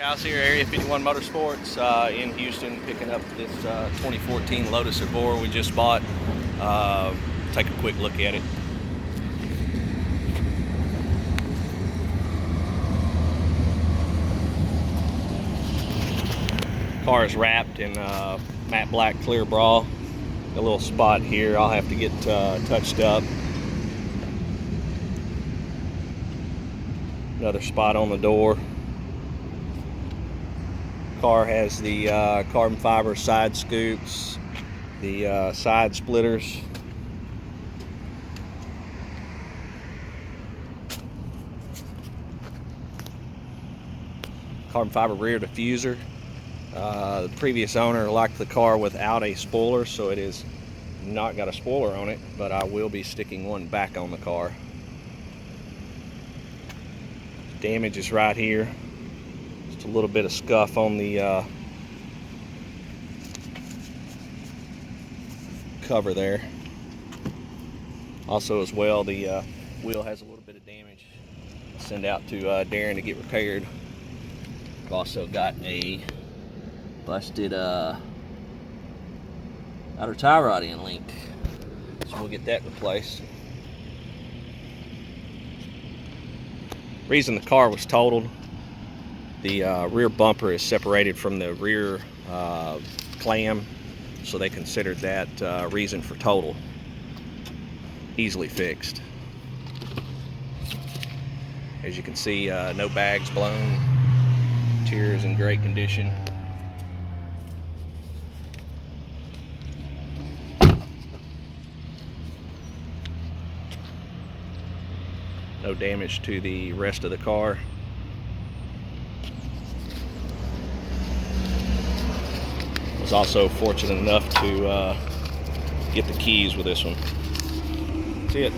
House here, Area 51 Motorsports in Houston, picking up this 2014 Lotus Evora we just bought. Take a quick look at it. Car is wrapped in matte black clear bra. A little spot here I'll have to get touched up. Another spot on the door. Car has the carbon fiber side scoops, the side splitters, carbon fiber rear diffuser. The previous owner liked the car without a spoiler, so it is not got a spoiler on it, but I will be sticking one back on the car. Damage is right here. Just a little bit of scuff on the cover there. Also as well, the wheel has a little bit of damage. I'll send out to Darren to get repaired. I've also got a busted outer tie rod end link, so we'll get that replaced. Reason the car was totaled, the rear bumper is separated from the rear clam, so they considered that reason for total. Easily fixed. As you can see, no bags blown. Interior is in great condition. No damage to the rest of the car. Was also fortunate enough to get the keys with this one. That's it.